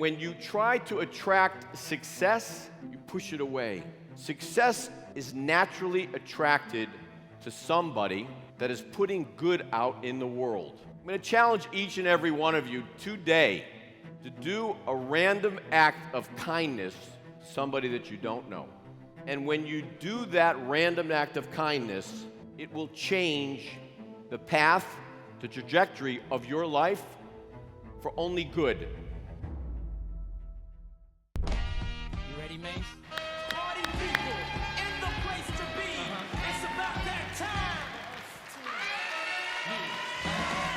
when you try to attract success, you push it away. Success is naturally attracted to somebody that is putting good out in the world. I'm going to challenge each and every one of you today to do a random act of kindness to somebody that you don't know. And when you do that random act of kindness, it will change the path, the trajectory of your life for only good. You ready, Mace? Party people in the place to be. It's about that time.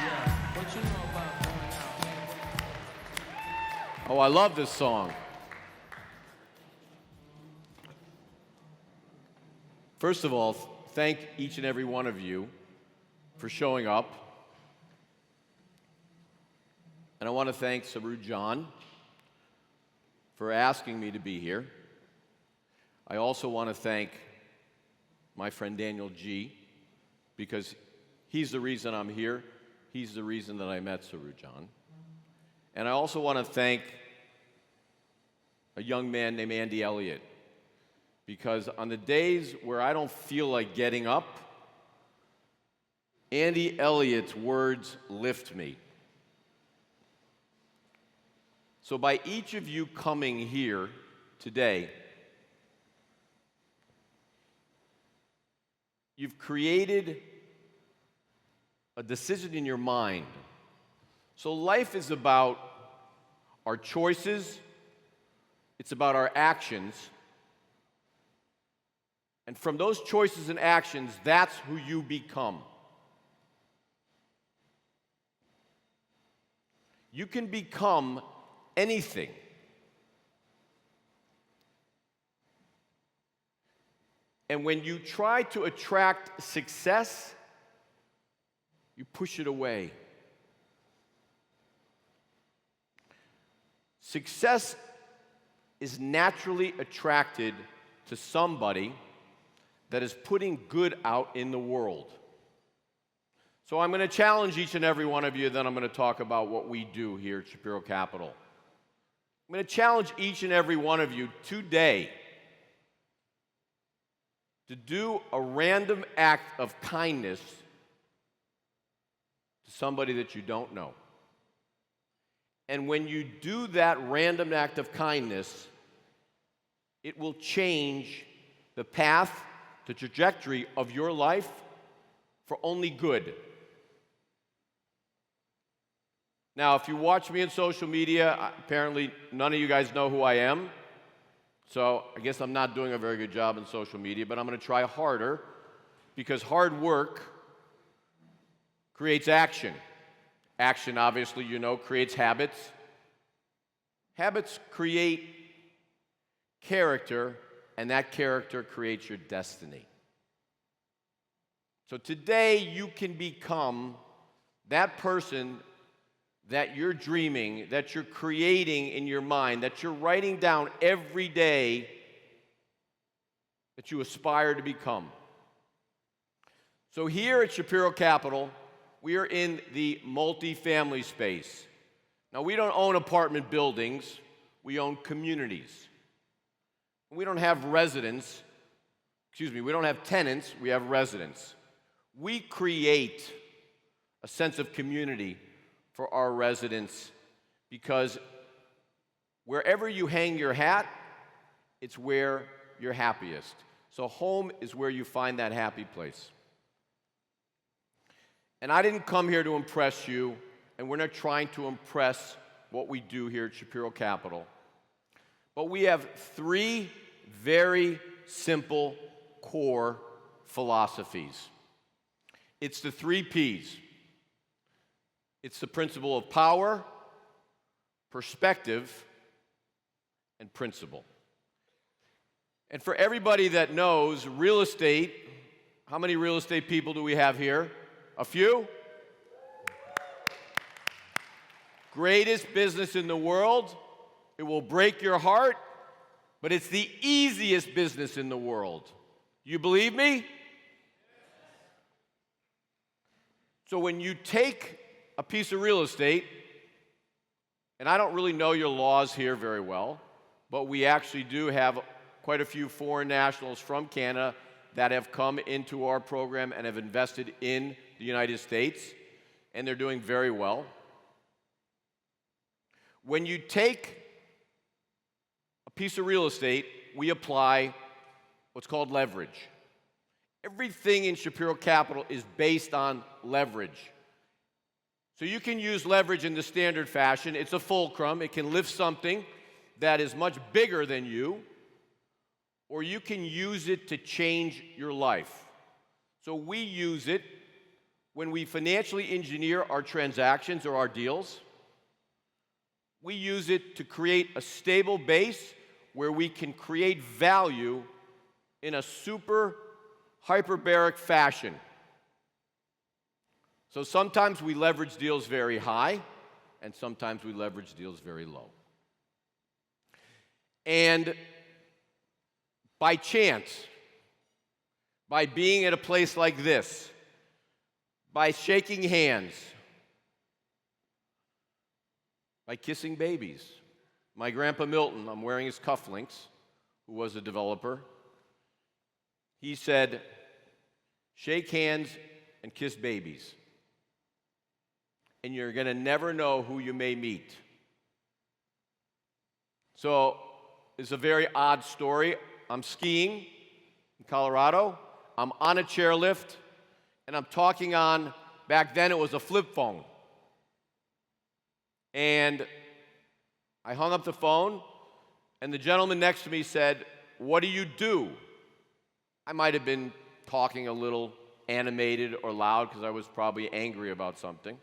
Yeah. What you know about going out? Oh, I love this song. First of all, thank each and every one of you for showing up. And I want to thank Saru John for asking me to be here. I also want to thank my friend Daniel G, because he's the reason I'm here. He's the reason that I met Saru John. And I also want to thank a young man named Andy Elliott, because on the days where I don't feel like getting up, Andy Elliott's words lift me. So by each of you coming here today, you've created a decision in your mind. So life is about our choices, it's about our actions, and from those choices and actions, that's who you become. You can become anything. And when you try to attract success, you push it away. Success is naturally attracted to somebody that is putting good out in the world. So I'm going to challenge each and every one of you, then I'm going to talk about what we do here at Shapiro Capital. I'm going to challenge each and every one of you today to do a random act of kindness to somebody that you don't know. And when you do that random act of kindness, it will change the path, the trajectory of your life for only good. Now, if you watch me on social media, apparently none of you guys know who I am. So I guess I'm not doing a very good job on social media, but I'm going to try harder, because hard work creates action. Action, obviously, you know, creates habits. Habits create character, and that character creates your destiny. So today you can become that person that you're dreaming, that you're creating in your mind, that you're writing down every day that you aspire to become. So here at Shapiro Capital, we are in the multifamily space. Now, we don't own apartment buildings, we own communities. We don't have we don't have tenants, we have residents. We create a sense of community for our residents, because wherever you hang your hat, it's where you're happiest. So home is where you find that happy place. And I didn't come here to impress you, and we're not trying to impress what we do here at Shapiro Capital. But we have three very simple core philosophies. It's the 3 Ps. It's the principle of power, perspective, and principle. And for everybody that knows real estate, how many real estate people do we have here? A few? Greatest business in the world. It will break your heart, but it's the easiest business in the world. You believe me? So when you take a piece of real estate And I don't really know your laws here very well, but we actually do have quite a few foreign nationals from Canada that have come into our program and have invested in the United States, and they're doing very well. When you take a piece of real estate, we apply what's called leverage. Everything in Shapiro Capital is based on leverage. So you can use leverage in the standard fashion. It's a fulcrum. It can lift something that is much bigger than you, or you can use it to change your life. So we use it when we financially engineer our transactions or our deals. We use it to create a stable base where we can create value in a super hyperbaric fashion. So sometimes we leverage deals very high, and sometimes we leverage deals very low. And by chance, by being at a place like this, by shaking hands, by kissing babies. My grandpa Milton, I'm wearing his cufflinks, who was a developer, he said, shake hands and kiss babies, and you're going to never know who you may meet. So it's a very odd story. I'm skiing in Colorado. I'm on a chairlift, and I'm talking on, back then it was a flip phone. And I hung up the phone, and the gentleman next to me said, "What do you do?" I might have been talking a little animated or loud because I was probably angry about something.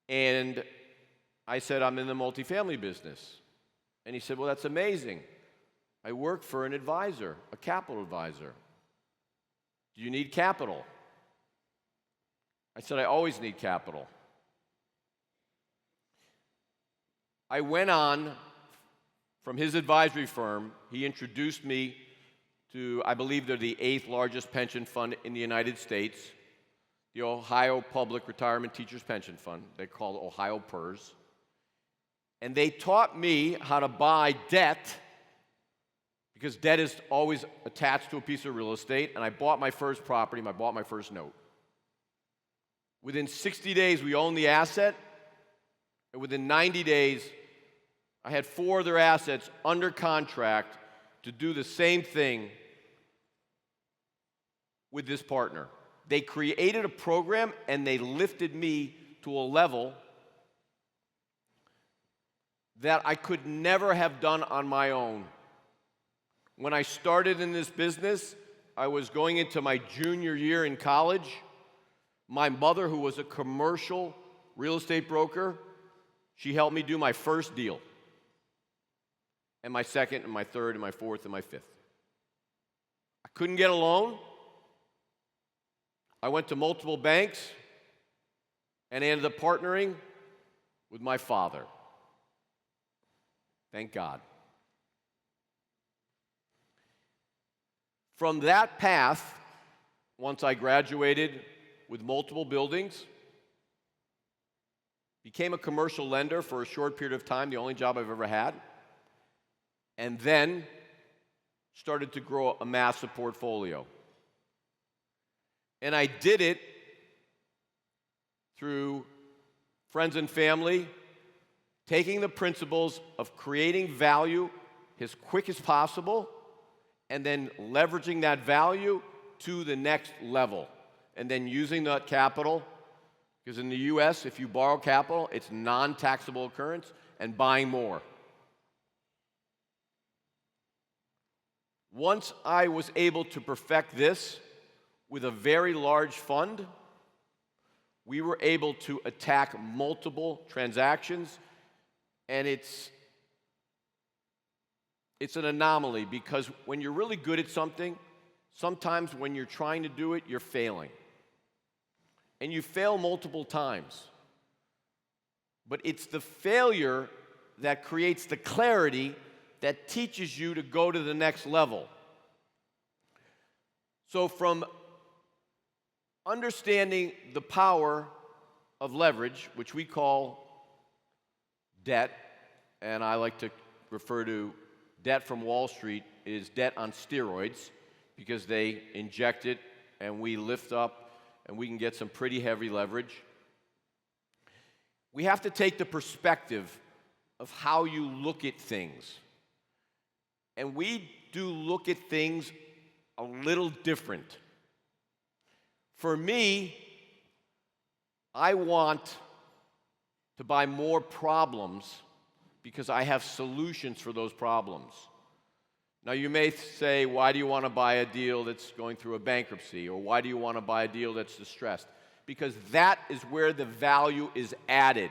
And I said, "I'm in the multifamily business." And he said, "Well, that's amazing. I work for an advisor, a capital advisor. Do you need capital?" I said, "I always need capital." I went on from his advisory firm. He introduced me to, I believe they're the 8th largest pension fund in the United States, the Ohio Public Retirement Teachers Pension Fund. They call it Ohio PERS. And they taught me how to buy debt, because debt is always attached to a piece of real estate, and I bought my first property, I bought my first note. Within 60 days, we owned the asset, and within 90 days, I had 4 other assets under contract to do the same thing with this partner. They created a program, and they lifted me to a level that I could never have done on my own. When I started in this business, I was going into my junior year in college. My mother, who was a commercial real estate broker, she helped me do my first deal, and my second, and my third, and my fourth, and my fifth. I couldn't get a loan. I went to multiple banks, and I ended up partnering with my father. Thank God. From that path, once I graduated with multiple buildings, became a commercial lender for a short period of time, the only job I've ever had, and then started to grow a massive portfolio. And I did it through friends and family, taking the principles of creating value as quick as possible, and then leveraging that value to the next level, and then using that capital, because in the US, if you borrow capital, it's non-taxable occurrence, and buying more. Once I was able to perfect this with a very large fund, we were able to attack multiple transactions, and it's an anomaly, because when you're really good at something, sometimes when you're trying to do it, you're failing. And you fail multiple times. But it's the failure that creates the clarity that teaches you to go to the next level. So from understanding the power of leverage, which we call debt, and I like to refer to debt from Wall Street is debt on steroids, because they inject it and we lift up and we can get some pretty heavy leverage. We have to take the perspective of how you look at things. And we do look at things a little different. For me, I want to buy more problems because I have solutions for those problems. Now, you may say, why do you want to buy a deal that's going through a bankruptcy? Or why do you want to buy a deal that's distressed? Because that is where the value is added.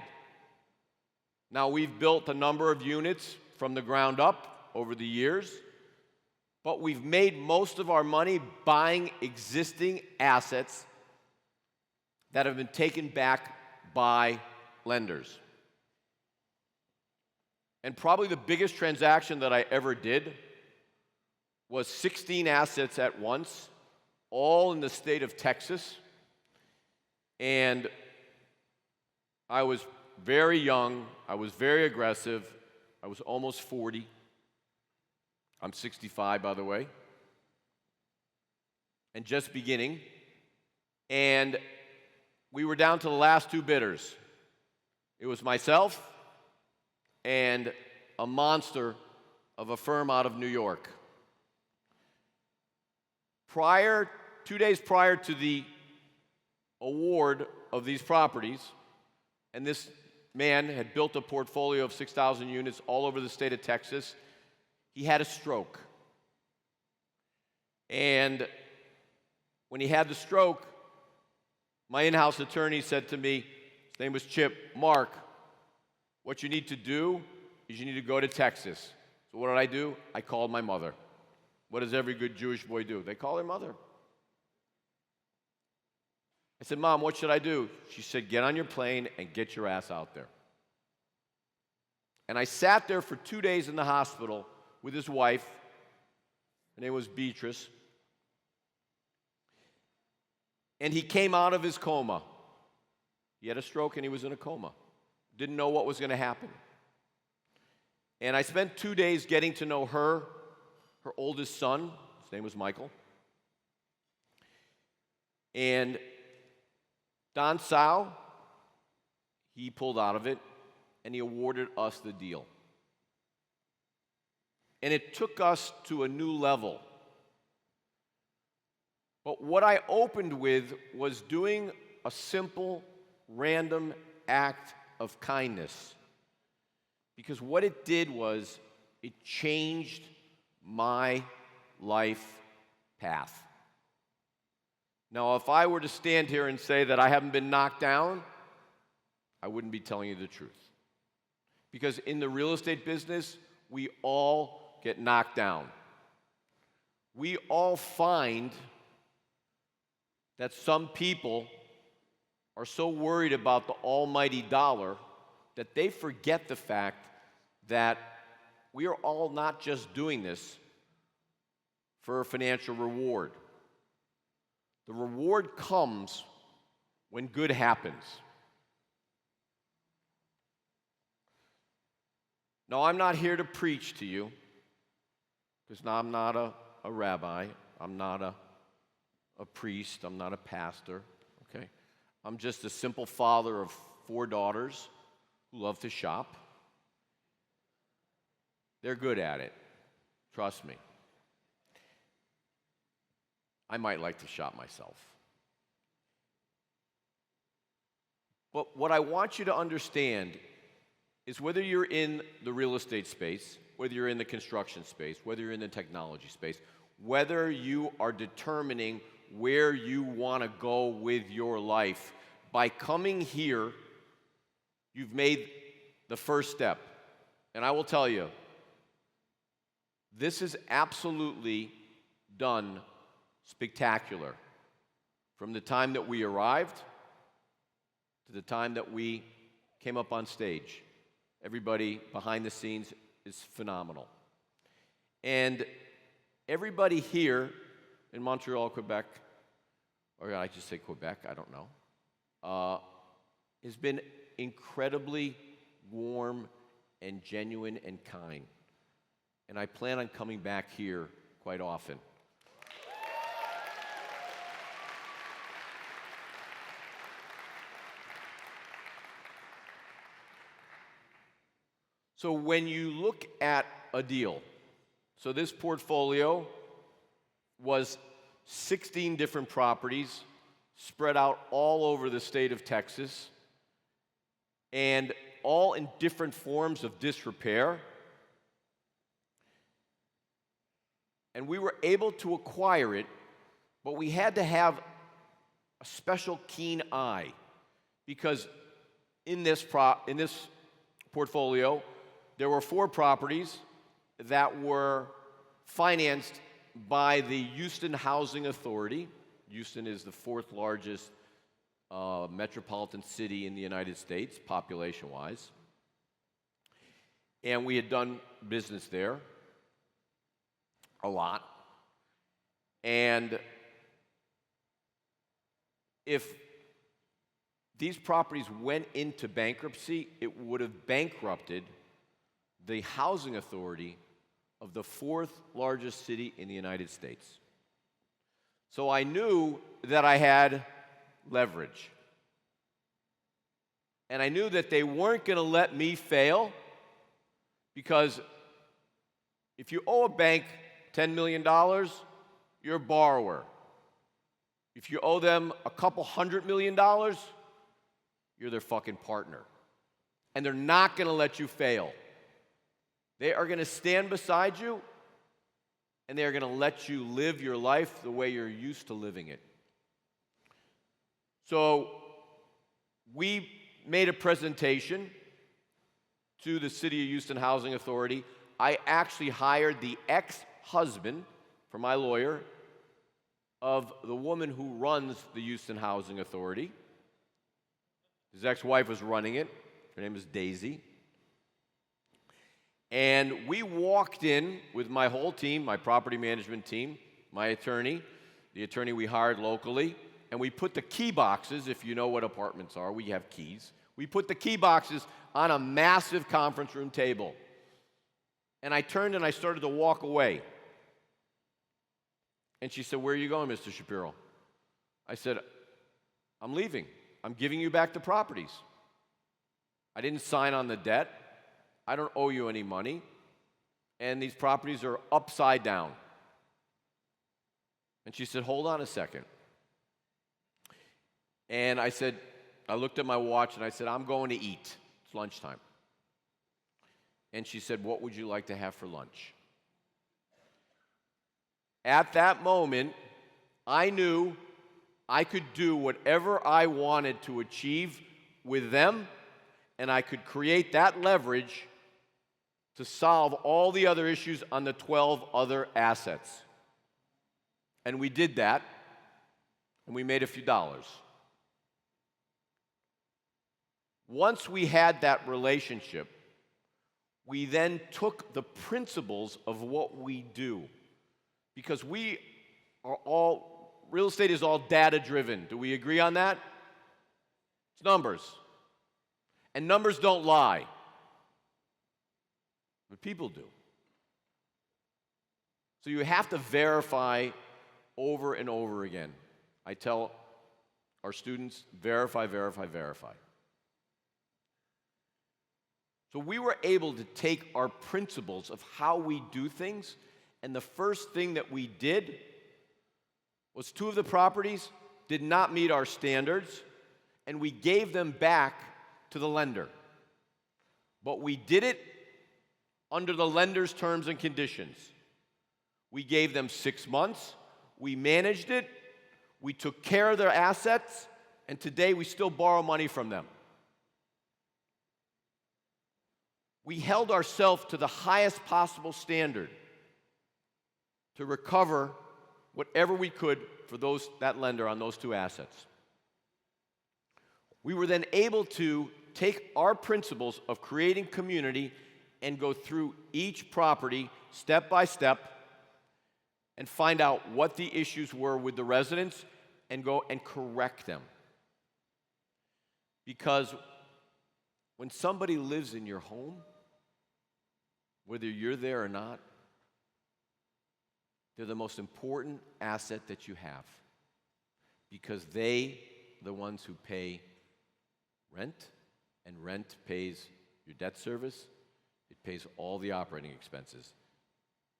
Now, we've built a number of units from the ground up over the years, but we've made most of our money buying existing assets that have been taken back by lenders. And probably the biggest transaction that I ever did was 16 assets at once, all in the state of Texas. And I was very young, I was very aggressive, I was almost 40. I'm 65, by the way, and just beginning. And we were down to the last two bidders. It was myself and a monster of a firm out of New York. 2 days prior to the award of these properties, and this man had built a portfolio of 6,000 units all over the state of Texas, he had a stroke. And when he had the stroke, my in-house attorney said to me, his name was Chip, Mark, what you need to do is you need to go to Texas. So what did I do? I called my mother. What does every good Jewish boy do? They call their mother. I said, Mom, what should I do? She said, get on your plane and get your ass out there. And I sat there for 2 days in the hospital with his wife. Her name was Beatrice. And he came out of his coma. He had a stroke and he was in a coma. Didn't know what was going to happen. And I spent 2 days getting to know her oldest son. His name was Michael. And Don Sau, he pulled out of it, and he awarded us the deal. And it took us to a new level. But what I opened with was doing a simple, random act of kindness. Because what it did was, it changed my life path. Now, if I were to stand here and say that I haven't been knocked down, I wouldn't be telling you the truth. Because in the real estate business, we all get knocked down. We all find that some people are so worried about the almighty dollar that they forget the fact that we are all not just doing this for a financial reward. The reward comes when good happens. Now, I'm not here to preach to you, because now I'm not a rabbi, I'm not a priest, I'm not a pastor, okay? I'm just a simple father of 4 daughters who love to shop. They're good at it, trust me. I might like to shop myself. But what I want you to understand is whether you're in the real estate space, whether you're in the construction space, whether you're in the technology space, whether you are determining where you want to go with your life, by coming here, you've made the first step. And I will tell you, this is absolutely done spectacular. From the time that we arrived to the time that we came up on stage. Everybody behind the scenes is phenomenal. And everybody here in Montreal, Quebec, or I just say Quebec, I don't know, has been incredibly warm and genuine and kind. And I plan on coming back here quite often. So when you look at a deal, so this portfolio was 16 different properties spread out all over the state of Texas, and all in different forms of disrepair. And we were able to acquire it, but we had to have a special keen eye, because in this portfolio, there were 4 properties that were financed by the Houston Housing Authority. Houston is the 4th largest metropolitan city in the United States, population-wise. And we had done business there a lot. And if these properties went into bankruptcy, it would have bankrupted the housing authority of the 4th largest city in the United States. So I knew that I had leverage. And I knew that they weren't going to let me fail, because if you owe a bank $10 million, you're a borrower. If you owe them a couple $100 million, you're their fucking partner. And they're not going to let you fail. They are going to stand beside you, and they are going to let you live your life the way you're used to living it. So we made a presentation to the City of Houston Housing Authority. I actually hired the ex-husband, for my lawyer, of the woman who runs the Houston Housing Authority. His ex-wife was running it. Her name is Daisy. And we walked in with my whole team, my property management team, my attorney, the attorney we hired locally, and we put the key boxes, if you know what apartments are, we have keys. We put the key boxes on a massive conference room table. And I turned and I started to walk away. And she said, "Where are you going, Mr. Shapiro?" I said, "I'm leaving. I'm giving you back the properties. I didn't sign on the debt. I don't owe you any money. And these properties are upside down." And she said, "Hold on a second." And I said, I looked at my watch and I said, "I'm going to eat. It's lunchtime." And she said, "What would you like to have for lunch?" At that moment, I knew I could do whatever I wanted to achieve with them, and I could create that leverage to solve all the other issues on the 12 other assets. And we did that, and we made a few dollars. Once we had that relationship, we then took the principles of what we do, because we are all, real estate is all data-driven. Do we agree on that? It's numbers. And numbers don't lie. But people do. So you have to verify over and over again. I tell our students, verify, verify, verify. So we were able to take our principles of how we do things, and the first thing that we did was 2 of the properties did not meet our standards, and we gave them back to the lender. But we did it under the lender's terms and conditions. We gave them 6 months, we managed it, we took care of their assets, and today we still borrow money from them. We held ourselves to the highest possible standard to recover whatever we could for that lender on those 2 assets. We were then able to take our principles of creating community and go through each property step by step and find out what the issues were with the residents and go and correct them. Because when somebody lives in your home, whether you're there or not, they're the most important asset that you have because they are the ones who pay rent, and rent pays your debt service. It pays all the operating expenses.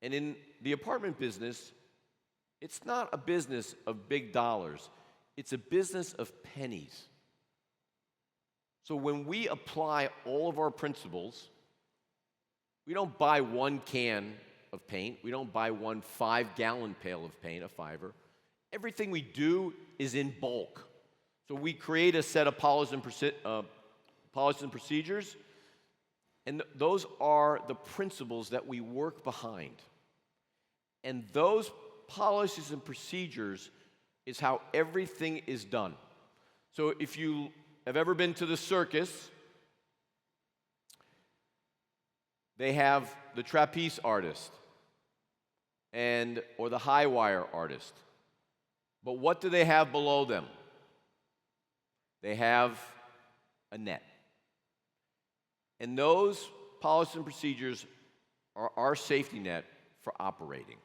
And in the apartment business, it's not a business of big dollars. It's a business of pennies. So when we apply all of our principles, we don't buy one can of paint. We don't buy one 5-gallon pail of paint, a fiver. Everything we do is in bulk. So we create a set of policies and procedures, and those are the principles that we work behind. And those policies and procedures is how everything is done. So if you have ever been to the circus, they have the trapeze artist or the high wire artist. But what do they have below them? They have a net. And those policies and procedures are our safety net for operating.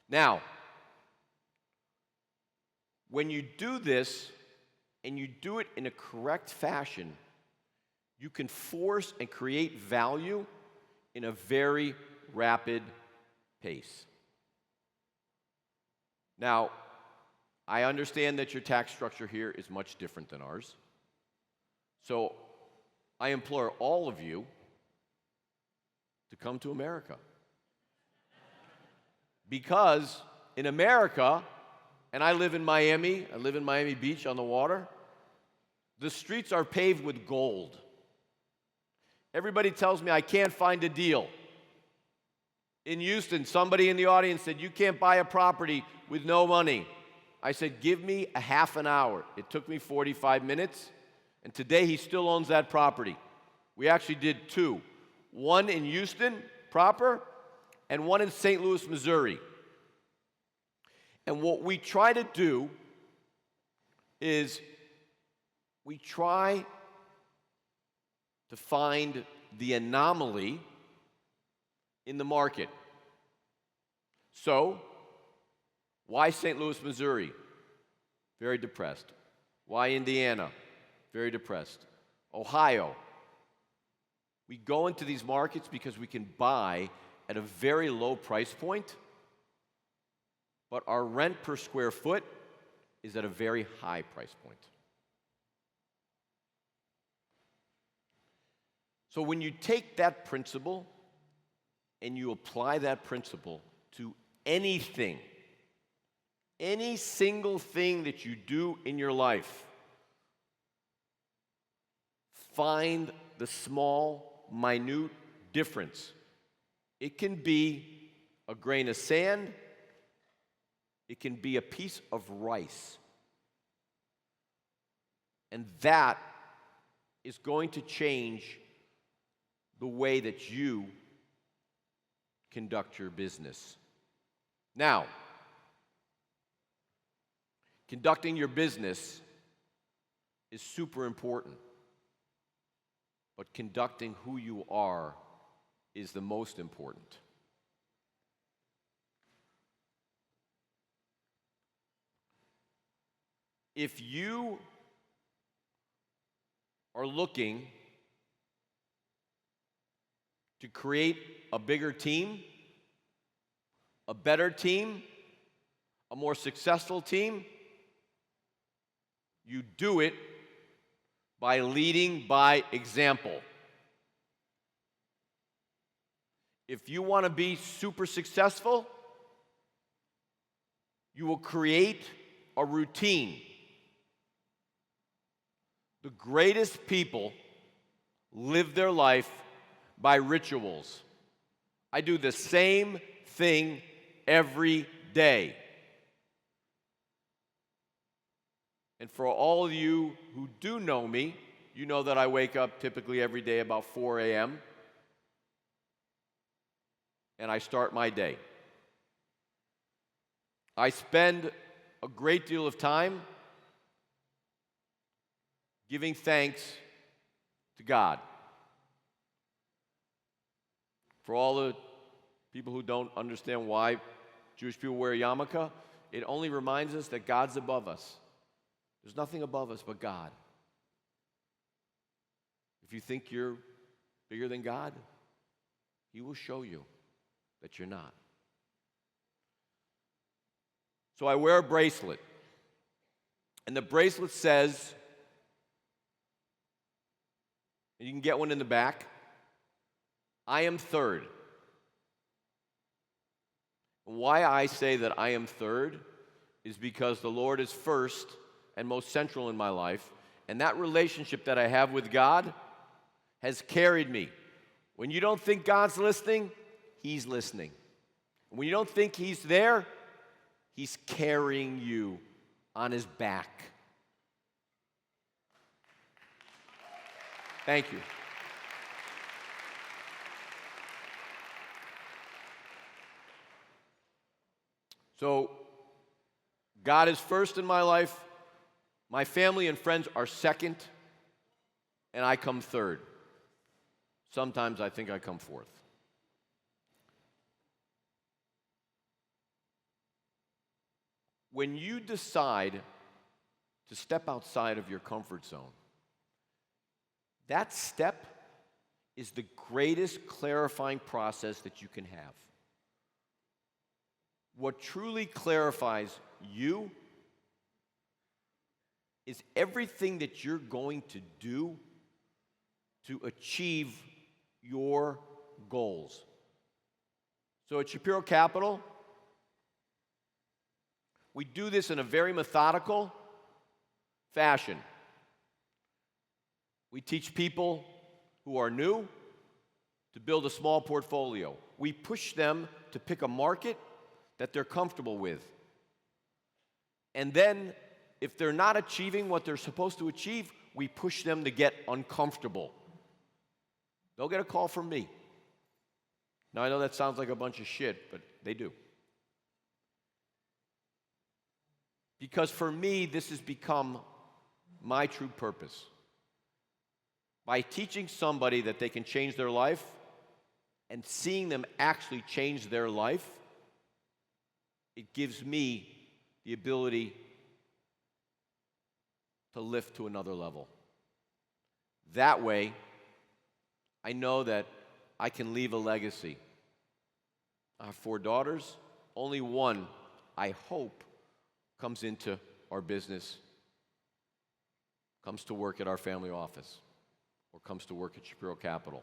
Now, when you do this, and you do it in a correct fashion, you can force and create value in a very rapid pace. Now, I understand that your tax structure here is much different than ours. So I implore all of you to come to America. Because in America, and I live in Miami Beach on the water, the streets are paved with gold. Everybody tells me I can't find a deal. In Houston, somebody in the audience said, you can't buy a property with no money. I said, give me a half an hour. It took me 45 minutes, and today he still owns that property. We actually did two. One in Houston proper, and one in St. Louis, Missouri. And what we try to do is we try to find the anomaly in the market. So, why St. Louis, Missouri? Very depressed. Why Indiana? Very depressed. Ohio. We go into these markets because we can buy at a very low price point, but our rent per square foot is at a very high price point. So when you take that principle and you apply that principle to anything, any single thing that you do in your life, find the small, minute difference. It can be a grain of sand. It can be a piece of rice. And that is going to change the way that you conduct your business. Now, conducting your business is super important, but conducting who you are is the most important. If you are looking to create a bigger team, a better team, a more successful team, you do it by leading by example. If you want to be super successful, you will create a routine. The greatest people live their life by rituals. I do the same thing every day. And for all of you who do know me, you know that I wake up typically every day about 4 a.m. and I start my day. I spend a great deal of time giving thanks to God. For all the people who don't understand why Jewish people wear a yarmulke, it only reminds us that God's above us. There's nothing above us but God. If you think you're bigger than God, He will show you that you're not. So I wear a bracelet, and the bracelet says, and you can get one in the back, I am third. And why I say that I am third is because the Lord is first and most central in my life, and that relationship that I have with God has carried me. When you don't think God's listening, He's listening. When you don't think He's there, He's carrying you on His back. Thank you. So, God is first in my life, my family and friends are second, and I come third. Sometimes I think I come fourth. When you decide to step outside of your comfort zone, that step is the greatest clarifying process that you can have. What truly clarifies you is everything that you're going to do to achieve your goals. So at Shapiro Capital, we do this in a very methodical fashion. We teach people who are new to build a small portfolio. We push them to pick a market that they're comfortable with. And then, if they're not achieving what they're supposed to achieve, we push them to get uncomfortable. They'll get a call from me. Now, I know that sounds like a bunch of shit, but they do. Because for me, this has become my true purpose. By teaching somebody that they can change their life and seeing them actually change their life, it gives me the ability to lift to another level. That way, I know that I can leave a legacy. I have 4 daughters. Only one, I hope, comes into our business, comes to work at our family office, or comes to work at Shapiro Capital.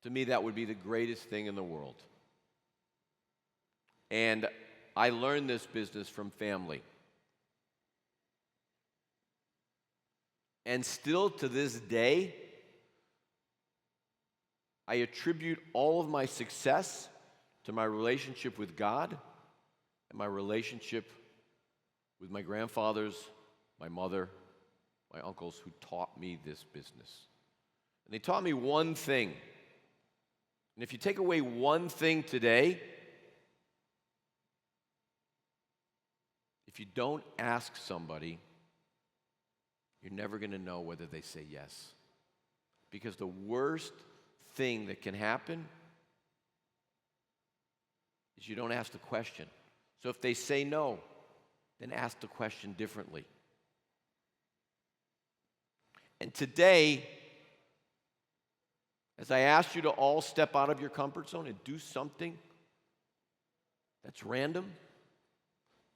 To me, that would be the greatest thing in the world. And I learned this business from family. And still to this day, I attribute all of my success to my relationship with God and my relationship with my grandfathers, my mother, my uncles who taught me this business. And they taught me one thing. And if you take away one thing today, if you don't ask somebody, you're never going to know whether they say yes. Because the worst thing that can happen is you don't ask the question. So if they say no, then ask the question differently. And today, as I ask you to all step out of your comfort zone and do something that's random,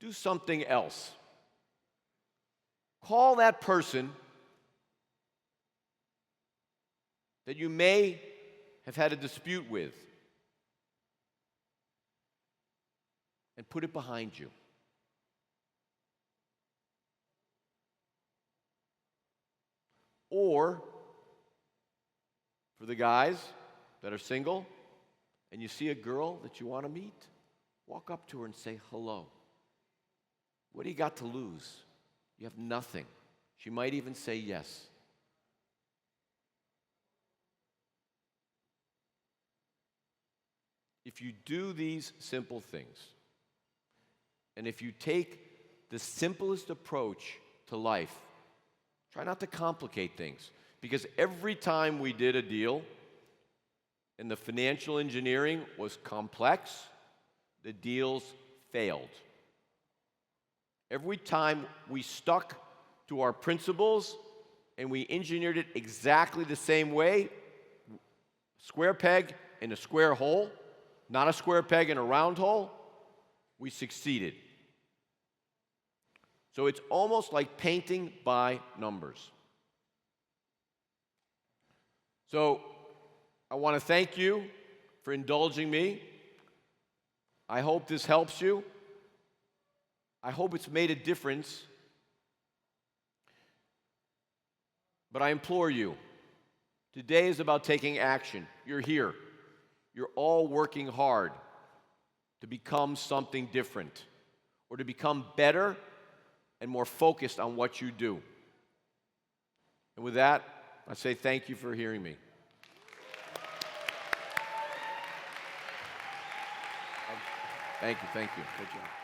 do something else. Call that person that you may have had a dispute with and put it behind you. Or, for the guys that are single and you see a girl that you want to meet, walk up to her and say hello. What do you got to lose? You have nothing. She might even say yes. If you do these simple things, and if you take the simplest approach to life, try not to complicate things. Because every time we did a deal, and the financial engineering was complex, the deals failed. Every time we stuck to our principles and we engineered it exactly the same way, square peg in a square hole, not a square peg in a round hole, we succeeded. So it's almost like painting by numbers. So I want to thank you for indulging me. I hope this helps you. I hope it's made a difference. But I implore you, today is about taking action. You're here. You're all working hard to become something different or to become better and more focused on what you do. And with that, I say thank you for hearing me. Thank you. Good job.